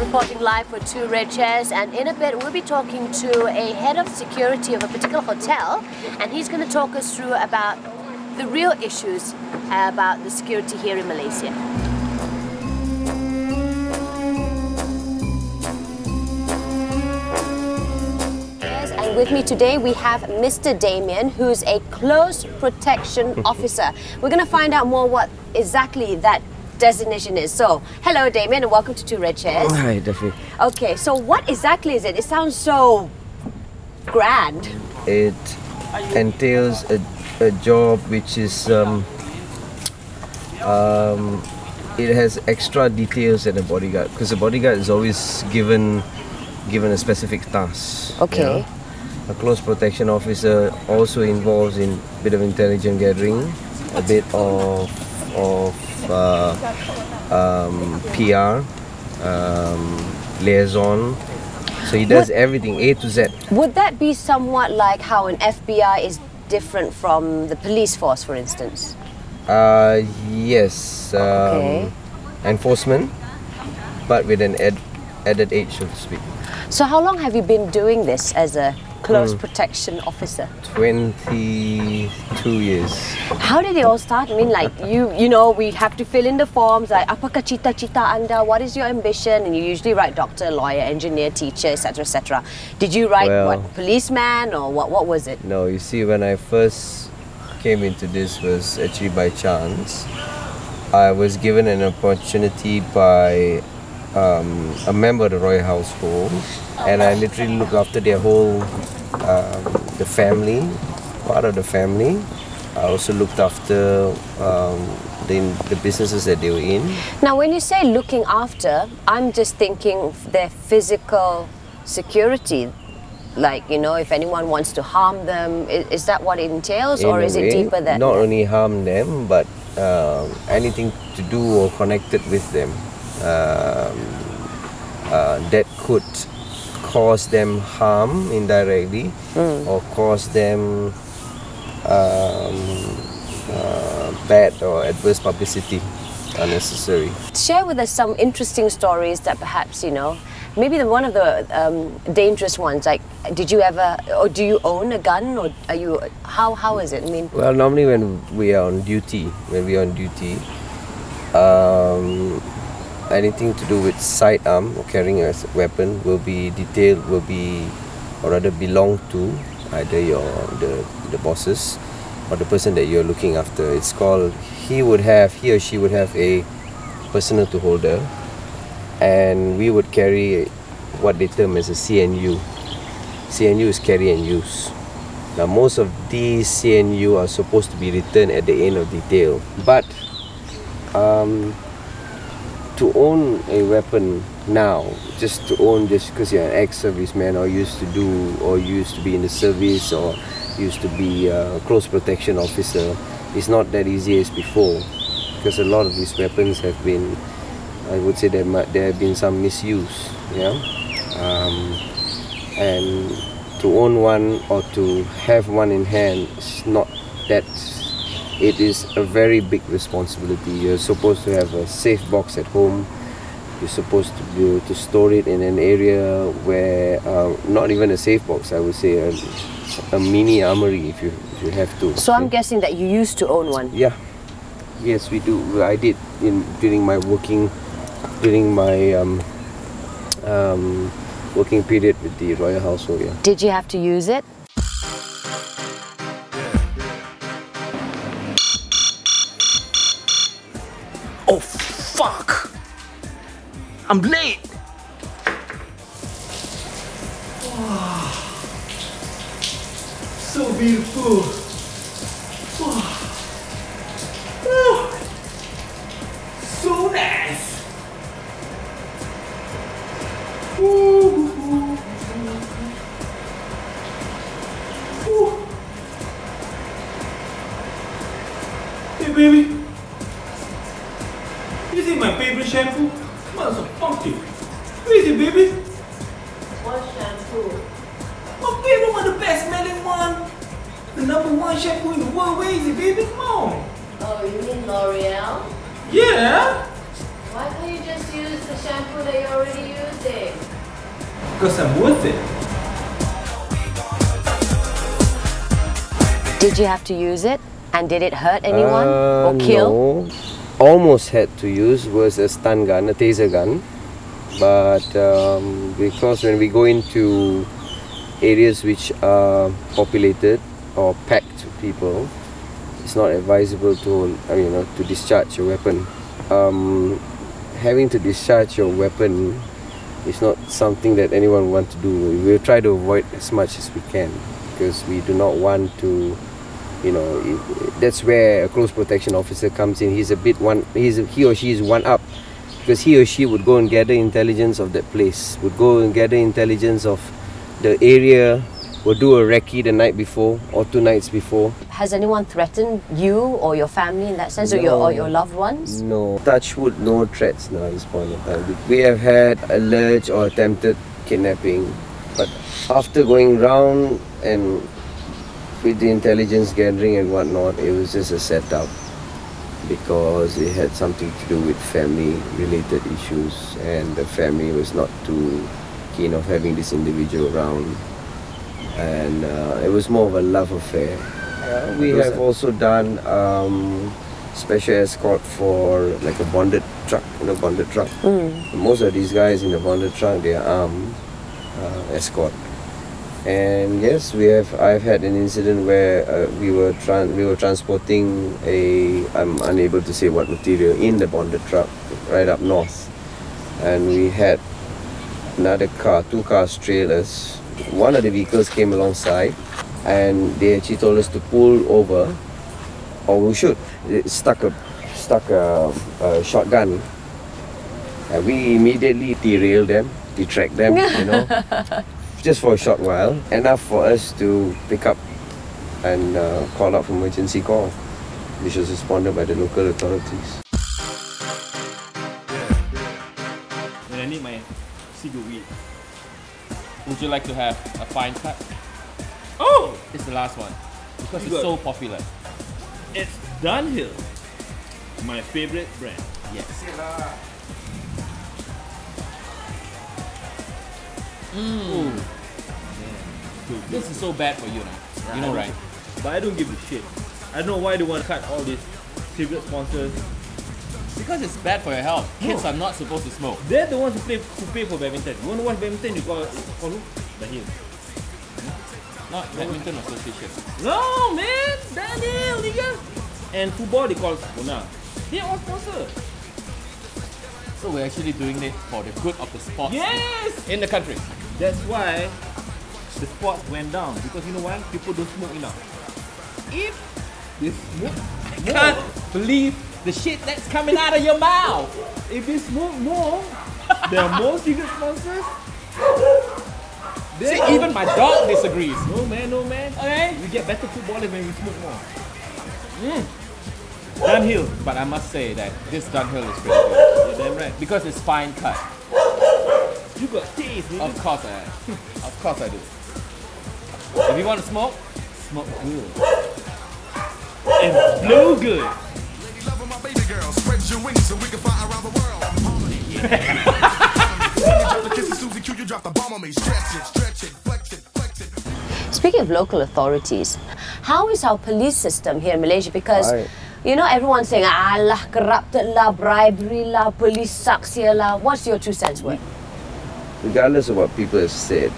reporting live for 2REDchairs, and in a bit we'll be talking to a head of security of a particular hotel, and he's going to talk us through about the real issues about the security here in Malaysia. Yes, and with me today we have Mr. Damien, who's a close protection officer. We're going to find out more what exactly that designation is. So, hello Damien and welcome to 2REDchairs. Oh, hi, Duffy. Okay, so what exactly is it? It sounds so grand. It entails a job which is it has extra details than a bodyguard, because a bodyguard is always given a specific task. Okay. You know? A close protection officer also involves in a bit of intelligence gathering, a bit of PR, liaison. So he does everything A to Z. Would that be somewhat like how an FBI is different from the police force, for instance? Yes. Okay. Enforcement, but with an added edge, so to speak. So how long have you been doing this as a close protection officer? 22 years. How did it all start? I mean, like, you know, we have to fill in the forms, like, apakah cita-cita anda, what is your ambition? And you usually write doctor, lawyer, engineer, teacher, etc., etc. Did you write, what, policeman, or what was it? No, you see, when I first came into this was actually by chance. I was given an opportunity by a member of the royal household, and I literally looked after their whole, the family, part of the family. I also looked after the businesses that they were in. Now, when you say looking after, I'm just thinking their physical security. Like, you know, if anyone wants to harm them, is that what it entails, or is it deeper than not that? only harm them, but anything to do or connected with them that could cause them harm indirectly or cause them bad or adverse publicity unnecessary. Share with us some interesting stories that perhaps, you know, maybe one of the dangerous ones, like, did you ever, or do you own a gun, or are you, how is it? I mean, well, normally when we are on duty, anything to do with sidearm or carrying a weapon will be detailed, or rather belong to either the bosses or the person that you're looking after. It's called, he or she would have a personal to holder, and we would carry what they term as a CNU. CNU is carry and use. Now, most of these CNU are supposed to be returned at the end of detail, but to own a weapon now, just because you're an ex-serviceman or used to be in the service or used to be a close protection officer, it's not that easy as before, because a lot of these weapons have been, I would say there have been some misuse, yeah. And to own one or to have one in hand is not that. It is a very big responsibility. You're supposed to have a safe box at home. You're supposed to be able to store it in an area where, not even a safe box, I would say a mini armory if you have to. so I'm guessing that you used to own one. Yeah. Yes, we do. I did during my working period with the royal household. Yeah. Did you have to use it? Oh, fuck! I'm late! Wow. So beautiful! Wow. Oh. So nice! Ooh. Ooh. Hey, baby! This is my favorite shampoo. Smells so funky. Where is it, baby? What shampoo? My favorite one, the best smelling one. The #1 shampoo in the world. Where is it, baby? Come on. Oh, you mean L'Oreal? Yeah. Why can't you just use the shampoo that you're already using? Because I'm worth it. Did you have to use it? And did it hurt anyone or kill? No. Almost had to use was a stun gun, a taser gun. But because when we go into areas which are populated or packed with people, it's not advisable to, to discharge your weapon. Having to discharge your weapon is not something that anyone wants to do. We'll try to avoid as much as we can because we do not want to, that's where a close protection officer comes in. He or she is one up because he or she would go and gather intelligence of that place, would go and gather intelligence of the area, would do a recce the night before or 2 nights before. Has anyone threatened you or your family in that sense, or your loved ones? No. Touch wood, no threats now at this point in time. We have had alleged or attempted kidnapping, but after going round and with the intelligence gathering and whatnot, it was just a setup because it had something to do with family-related issues, and the family was not too keen of having this individual around, and it was more of a love affair. We have also done special escort for like a bonded truck, Most of these guys in the bonded truck, they are armed escort. And yes, I've had an incident where we were transporting I'm unable to say what material in the bonded truck right up north, and we had another car, 2 cars, trailers. One of the vehicles came alongside, and they actually told us to pull over, or we should. It stuck a shotgun, and we immediately derailed them, detract them, just for a short while, enough for us to pick up and call out for emergency call, which was responded by the local authorities. When I need my cigarette weed, would you like to have a fine cut? Oh! It's the last one because it's so popular. It's Dunhill, my favorite brand. Yes. Ooh. Dude, this is so bad for you now. Yeah, you know, right? But I don't give a shit. I don't know why they want to cut all these cigarette sponsors. Because it's bad for your health. Kids are not supposed to smoke. They're the ones who pay for badminton. You want to watch badminton, you call who? Daniel. Not badminton association. No, man! Daniel, nigga! And football, they call Bona. They're all sponsors. So we're actually doing it for the good of the sports in the country. That's why the sports went down. Because you know why? People don't smoke enough. If they smoke more, I can't believe the shit that's coming out of your mouth. If they smoke more, there are more cigarette sponsors. See, even my dog disagrees. No man, no man. Okay. We get better footballers when we smoke more. Dunhill, but I must say that this Dunhill is pretty good. You're damn right. Because it's fine cut. You got taste, nigga. Of course I am. Of course I do. If you want to smoke, smoke good. And blow good. Speaking of local authorities, how is our police system here in Malaysia? Because everyone's saying, alah, corrupted lah, bribery lah, police sucks here lah. What's your 2 cents worth? Regardless of what people have said,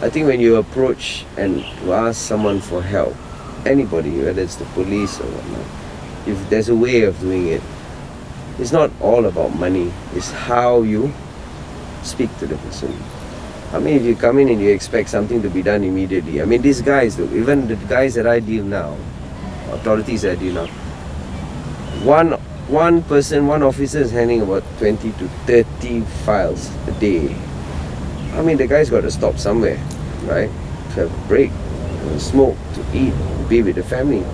I think when you approach and you ask someone for help, anybody, whether it's the police or whatnot, if there's a way of doing it, it's not all about money. It's how you speak to the person. I mean, if you come in and you expect something to be done immediately, I mean, these guys, even the guys that I deal now, authorities that I deal now, one officer is handling about 20 to 30 files a day. I mean, the guy's got to stop somewhere, right? To have a break, to smoke, to eat, be with the family.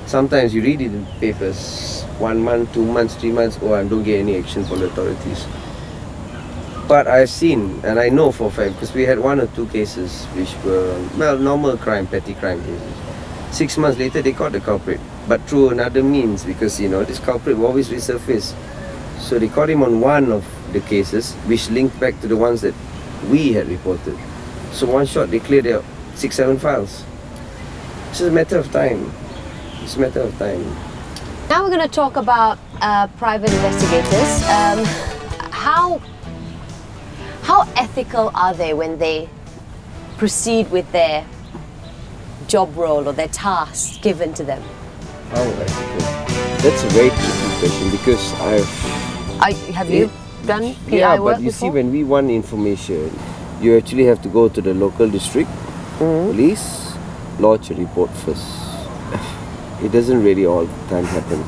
Sometimes you read it in papers, 1 month, 2 months, 3 months, I don't get any action from the authorities. But I've seen, and I know for a fact, because we had 1 or 2 cases which were, normal crime, petty crime cases. 6 months later, they caught the culprit, but through another means, because, this culprit will always resurface. So they caught him on one of the cases, which linked back to the ones that we had reported. So one shot, they cleared out 6-7 files. It's just a matter of time. It's a matter of time. Now we're going to talk about private investigators. How ethical are they when they proceed with their job role or their task given to them? How ethical? That's a very tricky question because Have you done PI yeah, work but you before? see, when we want information, you actually have to go to the local district police, lodge a report first. It doesn't really all the time happen.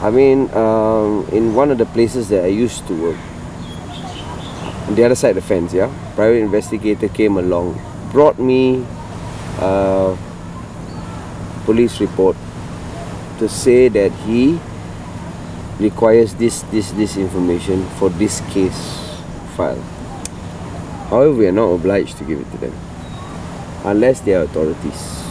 I mean, in one of the places that I used to work, on the other side of the fence, yeah, private investigator came along, brought me a police report to say that he requires this information for this case file. However, we are not obliged to give it to them unless they are authorities.